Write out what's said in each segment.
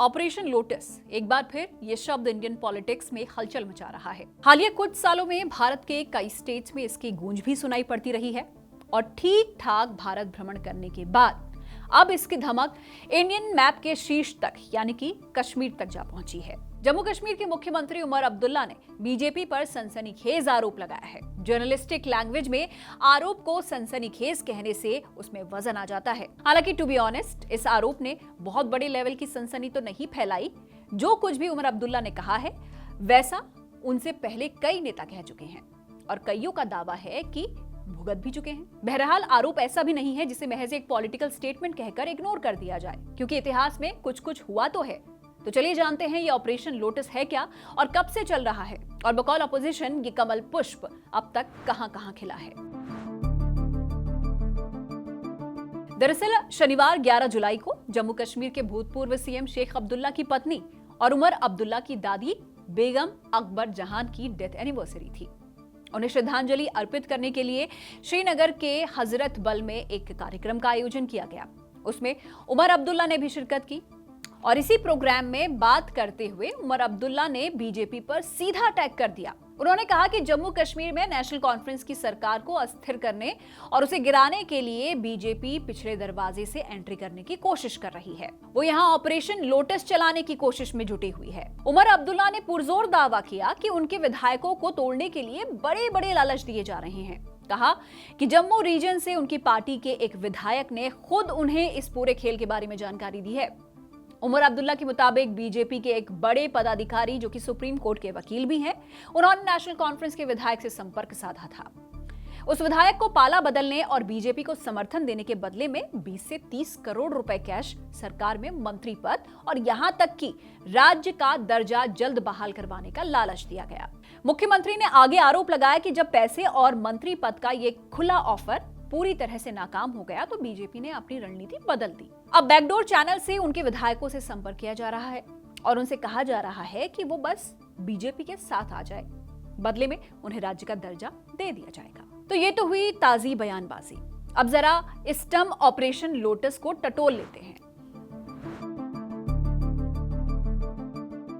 Operation lotus, एक बार फिर ये शब्द इंडियन पॉलिटिक्स में हलचल मचा रहा है। हालिया कुछ सालों में भारत के कई स्टेट्स में इसकी गूंज भी सुनाई पड़ती रही है और ठीक ठाक भारत भ्रमण करने के बाद अब इसकी धमक इंडियन मैप के शीर्ष तक यानी कि कश्मीर तक जा पहुंची है। जम्मू कश्मीर के मुख्यमंत्री उमर अब्दुल्ला ने बीजेपी पर सनसनीखेज आरोप लगाया है। जर्नलिस्टिक लैंग्वेज में आरोप को सनसनीखेज कहने से उसमें वजन आ जाता है। हालांकि टू बी ऑनेस्ट, इस आरोप ने बहुत बड़े लेवल की सनसनी तो नहीं फैलाई। जो कुछ भी उमर अब्दुल्ला ने कहा है वैसा उनसे पहले कई नेता कह चुके हैं और कईयों का दावा है कि भुगत भी चुके हैं। बहरहाल आरोप ऐसा भी नहीं है जिसे महज एक पॉलिटिकल स्टेटमेंट कहकर इग्नोर कर दिया जाए, क्योंकि इतिहास में कुछ कुछ हुआ तो है। तो चलिए जानते हैं ये ऑपरेशन लोटस है क्या और कब से चल रहा है और बकौल अपोजिशन ये कमल पुष्प अब तक कहां-कहां खिला है। दरअसल शनिवार 11 जुलाई को जम्मू कश्मीर के भूतपूर्व सीएम शेख अब्दुल्ला की पत्नी और उमर अब्दुल्ला की दादी बेगम अकबर जहान की डेथ एनिवर्सरी थी। उन्हें श्रद्धांजलि अर्पित करने के लिए श्रीनगर के हजरत बल में एक कार्यक्रम का आयोजन किया गया। उसमें उमर अब्दुल्ला ने भी शिरकत की और इसी प्रोग्राम में बात करते हुए उमर अब्दुल्ला ने बीजेपी पर सीधा अटैक कर दिया। उन्होंने कहा कि जम्मू कश्मीर में नेशनल कॉन्फ्रेंस की सरकार को अस्थिर करने और उसे गिराने के लिए बीजेपी पिछले दरवाजे से एंट्री करने की कोशिश कर रही है। वो यहाँ ऑपरेशन लोटस चलाने की कोशिश में जुटी हुई है। उमर अब्दुल्ला ने पुरजोर दावा किया कि उनके विधायकों को तोड़ने के लिए बड़े बड़े लालच दिए जा रहे हैं। कहा कि जम्मू रीजन से उनकी पार्टी के एक विधायक ने खुद उन्हें इस पूरे खेल के बारे में जानकारी दी है। उमर अब्दुल्ला के मुताबिक बीजेपी के एक बड़े पदाधिकारी जो कि सुप्रीम कोर्ट के वकील भी हैं, उन्होंने नेशनल कॉन्फ्रेंस के विधायक से संपर्क साधा था। उस विधायक को पाला बदलने और बीजेपी को समर्थन देने के बदले में 20 से 30 करोड़ रुपए कैश, सरकार में मंत्री पद और यहां तक कि राज्य का दर्जा जल्द बहाल करवाने का लालच दिया गया। मुख्यमंत्री ने आगे आरोप लगाया कि जब पैसे और मंत्री पद का ये खुला ऑफर पूरी तरह से नाकाम हो गया तो बीजेपी ने अपनी रणनीति बदल दी। अब बैकडोर चैनल से उनके विधायकों से संपर्क किया जा रहा है और उनसे कहा जा रहा है कि वो बस बीजेपी के साथ आ जाए, बदले में उन्हें राज्य का दर्जा दे दिया जाएगा। तो ये तो हुई ताजी बयानबाजी। अब जरा इस टर्म ऑपरेशन लोटस को टटोल लेते हैं।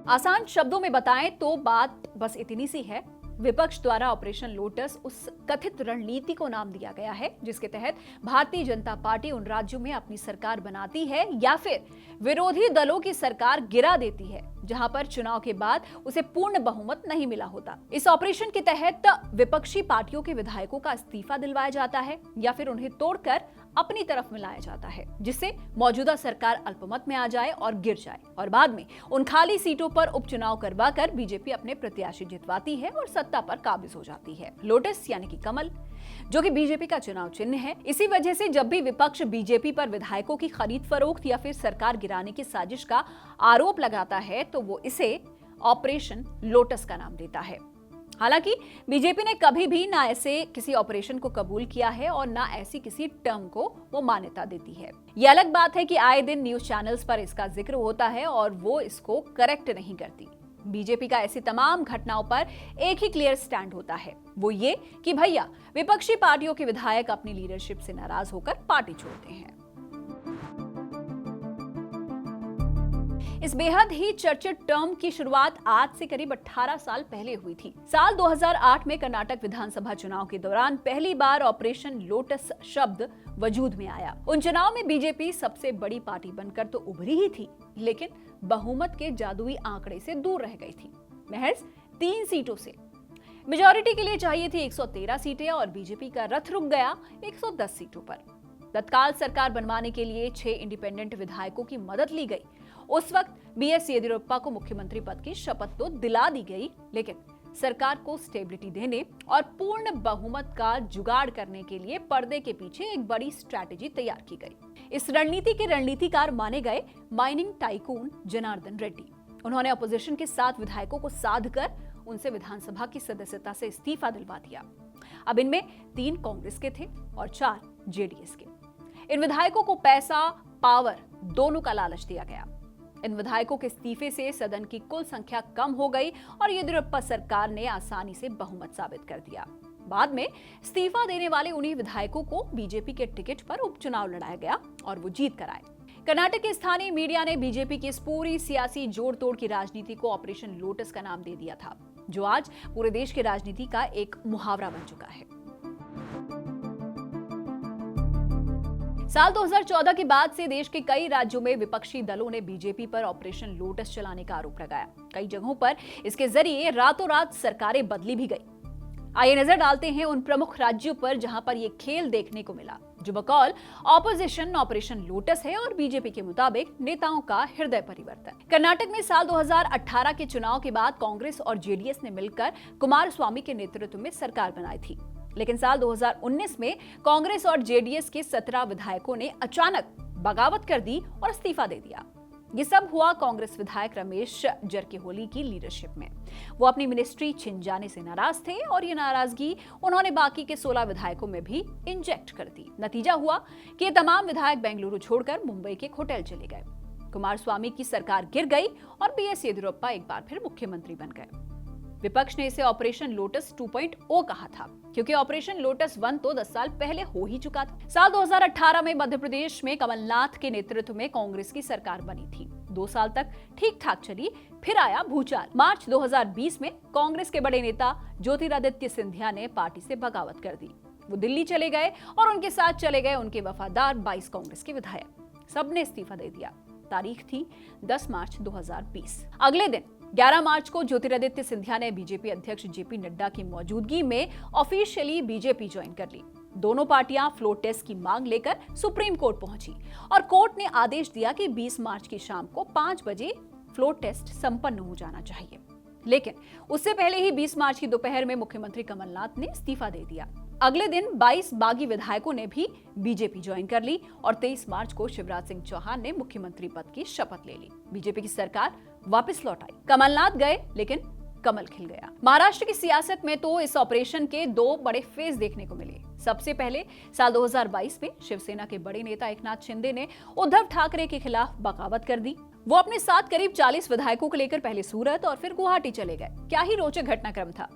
आसान शब्दों में बताएं तो बात बस इतनी सी है। विपक्ष द्वारा ऑपरेशन लोटस उस कथित रणनीति को नाम दिया गया है जिसके तहत भारतीय जनता पार्टी उन राज्यों में अपनी सरकार बनाती है या फिर विरोधी दलों की सरकार गिरा देती है जहां पर चुनाव के बाद उसे पूर्ण बहुमत नहीं मिला होता। इस ऑपरेशन के तहत विपक्षी पार्टियों के विधायकों का इस्तीफा दिलवाया जाता है या फिर उन्हें तोड़कर अपनी तरफ मिलाया जाता है, जिससे मौजूदा सरकार अल्पमत में आ जाए और गिर जाए और बाद में उन खाली सीटों पर उपचुनाव करवाकर बीजेपी अपने प्रत्याशी जितवाती है और सत्ता पर काबिज हो जाती है। लोटस यानी कि कमल, जो कि बीजेपी का चुनाव चिन्ह है। इसी वजह से जब भी विपक्ष बीजेपी पर विधायकों की खरीद फरोख्त या फिर सरकार गिराने की साजिश का आरोप लगाता है तो वो इसे ऑपरेशन लोटस का नाम देता है। हालांकि बीजेपी ने कभी भी ना ऐसे किसी ऑपरेशन को कबूल किया है और ना ऐसी किसी टर्म को वो मान्यता देती है। ये अलग बात है कि आए दिन न्यूज चैनल्स पर इसका जिक्र होता है और वो इसको करेक्ट नहीं करती। बीजेपी का ऐसी तमाम घटनाओं पर एक ही क्लियर स्टैंड होता है, वो ये कि भैया विपक्षी पार्टियों के विधायक अपनी लीडरशिप से नाराज होकर पार्टी छोड़ते हैं। इस बेहद ही चर्चित टर्म की शुरुआत आज से करीब 18 साल पहले हुई थी। साल 2008 में कर्नाटक विधानसभा चुनाव के दौरान पहली बार ऑपरेशन लोटस शब्द वजूद में आया। उन चुनाव में बीजेपी सबसे बड़ी पार्टी बनकर तो उभरी ही थी, लेकिन बहुमत के जादुई आंकड़े से दूर रह गई थी। महज 3 सीटों से मेजॉरिटी के लिए चाहिए थी 113 सीटें और बीजेपी का रथ रुक गया 110 सीटों पर। तत्काल सरकार बनवाने के लिए 6 इंडिपेंडेंट विधायकों की मदद ली गई। उस वक्त बीएस येदियुरप्पा को मुख्यमंत्री पद की शपथ तो दिला दी गई, लेकिन सरकार को स्टेबिलिटी देने और पूर्ण बहुमत का जुगाड़ करने के लिए पर्दे के पीछे एक बड़ी स्ट्रैटेजी तैयार की गई। इस रणनीति के रणनीतिकार माने गए माइनिंग टाइकून जनार्दन रेड्डी। उन्होंने अपोजिशन के 7 विधायकों को साध कर उनसे विधानसभा की सदस्यता से इस्तीफा दिलवा दिया। अब इनमें 3 कांग्रेस के थे और 4 जेडीएस के। इन विधायकों को पैसा, पावर दोनों का लालच दिया गया। इन विधायकों के इस्तीफे से सदन की कुल संख्या कम हो गई और येदियुरप्पा सरकार ने आसानी से बहुमत साबित कर दिया। बाद में इस्तीफा देने वाले उन्हीं विधायकों को बीजेपी के टिकट पर उपचुनाव लड़ाया गया और वो जीत कर आए। कर्नाटक के स्थानीय मीडिया ने बीजेपी की इस पूरी सियासी जोड़ तोड़ की राजनीति को ऑपरेशन लोटस का नाम दे दिया था, जो आज पूरे देश की राजनीति का एक मुहावरा बन चुका है। साल 2014 के बाद से देश के कई राज्यों में विपक्षी दलों ने बीजेपी पर ऑपरेशन लोटस चलाने का आरोप लगाया। कई जगहों पर इसके जरिए रातों रात सरकारें बदली भी गई। आइए नजर डालते हैं उन प्रमुख राज्यों पर जहां पर यह खेल देखने को मिला, जो बकौल ऑपोजिशन ऑपरेशन लोटस है और बीजेपी के मुताबिक नेताओं का हृदय परिवर्तन। कर्नाटक में साल 2018 के चुनाव के बाद कांग्रेस और जेडीएस ने मिलकर कुमारस्वामी के नेतृत्व में सरकार बनाई थी, लेकिन साल 2019 में कांग्रेस और जेडीएस के 17 विधायकों ने अचानक बगावत कर दी और इस्तीफा दे दिया। ये सब हुआ कांग्रेस विधायक रमेश जरकीहोली की लीडरशिप में। वो अपनी मिनिस्ट्री छिन जाने से नाराज थे और ये नाराजगी उन्होंने बाकी के 16 विधायकों में भी इंजेक्ट कर दी। नतीजा हुआ कि ये तमाम विधायक बेंगलुरु छोड़कर मुंबई के एक होटल चले गए। कुमारस्वामी की सरकार गिर गई और बीएस येदियुरप्पा एक बार फिर मुख्यमंत्री बन गए। विपक्ष ने इसे ऑपरेशन लोटस 2.0 कहा था, क्योंकि ऑपरेशन लोटस 1 तो 10 साल पहले हो ही चुका था। साल 2018 में मध्य प्रदेश में कमलनाथ के नेतृत्व में कांग्रेस की सरकार बनी थी। 2 साल तक ठीक ठाक चली, फिर आया भूचाल। मार्च 2020 में कांग्रेस के बड़े नेता ज्योतिरादित्य सिंधिया ने पार्टी से बगावत कर दी। वो दिल्ली चले गए और उनके साथ चले गए उनके वफादार 22 कांग्रेस के विधायक। सबने इस्तीफा दे दिया। तारीख थी 10 मार्च 2020। अगले दिन 11 मार्च को ज्योतिरादित्य सिंधिया ने बीजेपी अध्यक्ष जेपी नड्डा की मौजूदगी में ऑफिशियली बीजेपी ज्वाइन कर ली। दोनों पार्टियां फ्लोर टेस्ट की मांग लेकर सुप्रीम कोर्ट पहुंची और कोर्ट ने आदेश दिया कि 20 मार्च की शाम को 5 बजे फ्लोर टेस्ट संपन्न हो जाना चाहिए। लेकिन उससे पहले ही 20 मार्च की दोपहर में मुख्यमंत्री कमलनाथ ने इस्तीफा दे दिया। अगले दिन 22 बागी विधायकों ने भी बीजेपी ज्वाइन कर ली और 23 मार्च को शिवराज सिंह चौहान ने मुख्यमंत्री पद की शपथ ले ली। बीजेपी की सरकार वापस लौट आई। कमलनाथ गए, लेकिन कमल खिल गया। महाराष्ट्र की सियासत में तो इस ऑपरेशन के 2 बड़े फेज देखने को मिले। सबसे पहले साल 2022 में शिवसेना के बड़े नेता एकनाथ शिंदे ने उद्धव ठाकरे के खिलाफ बगावत कर दी। वो अपने साथ करीब 40 विधायकों को लेकर पहले सूरत और फिर गुवाहाटी चले गए। क्या ही रोचक घटनाक्रम था,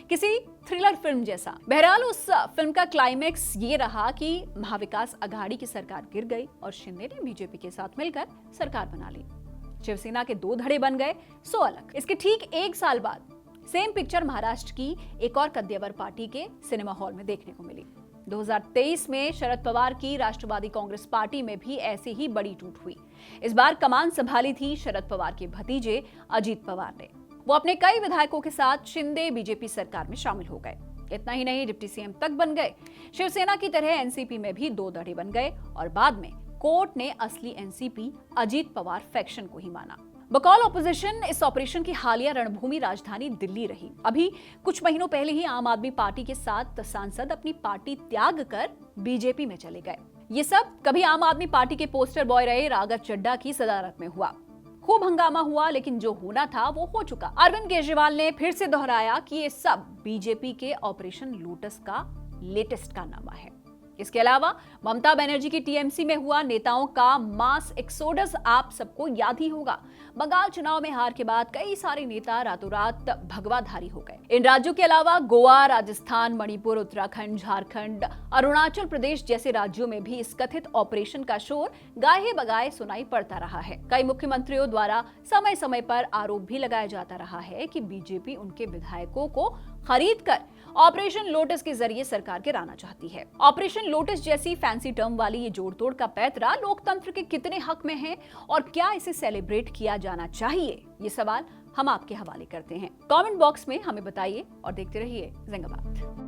किसी थ्रिलर फिल्म जैसा। बहरहाल उस फिल्म का क्लाइमेक्स ये रहा कि महाविकास अघाड़ी की सरकार गिर गई और शिंदे ने बीजेपी के साथ मिलकर सरकार बना ली। शिवसेना के 2 धड़े बन गए, सो अलग। इसके ठीक 1 साल बाद सेम पिक्चर महाराष्ट्र की एक और कद्देवर पार्टी के सिनेमा हॉल में देखने को मिली। 2023 में शरद पवार की राष्ट्रवादी कांग्रेस पार्टी में भी ऐसी ही बड़ी टूट हुई। इस बार कमान संभाली थी शरद पवार के भतीजे अजीत पवार ने। वो अपने कई विधायकों के साथ शिंदे बीजेपी सरकार में शामिल हो गए। इतना ही नहीं, डिप्टी सीएम तक बन गए। शिवसेना की तरह एनसीपी में भी 2 धड़े बन गए और बाद में कोर्ट ने असली एनसीपी अजीत पवार फैक्शन को ही माना। बकौल ऑपोजिशन इस ऑपरेशन की हालिया रणभूमि राजधानी दिल्ली रही। अभी कुछ महीनों पहले ही आम आदमी पार्टी के 7 सांसद अपनी पार्टी त्याग कर बीजेपी में चले गए। ये सब कभी आम आदमी पार्टी के पोस्टर बॉय रहे राघव चड्ढा की सदारत में हुआ। खूब हंगामा हुआ, लेकिन जो होना था वो हो चुका। अरविंद केजरीवाल ने फिर से दोहराया कि ये सब बीजेपी के ऑपरेशन लोटस का लेटेस्ट कारनामा है। इसके अलावा ममता बनर्जी की टीएमसी में हुआ नेताओं का मास एक्सोडस आप सबको याद ही होगा। बंगाल चुनाव में हार के बाद कई सारे नेता रातों रात भगवाधारी हो गए। इन राज्यों के अलावा गोवा, राजस्थान, मणिपुर, उत्तराखंड, झारखंड, अरुणाचल प्रदेश जैसे राज्यों में भी इस कथित ऑपरेशन का शोर गाहे बगाए सुनाई पड़ता रहा है। कई मुख्यमंत्रियों द्वारा समय समय पर आरोप भी लगाया जाता रहा है कि बीजेपी उनके विधायकों को खरीद कर ऑपरेशन लोटस के जरिए सरकार गिराना चाहती है। ऑपरेशन लोटस जैसी फैंसी टर्म वाली ये जोड़तोड़ का पैतरा लोकतंत्र के कितने हक में है और क्या इसे सेलिब्रेट किया जाना चाहिए, ये सवाल हम आपके हवाले करते हैं। कमेंट बॉक्स में हमें बताइए और देखते रहिए ज़िंदाबाद।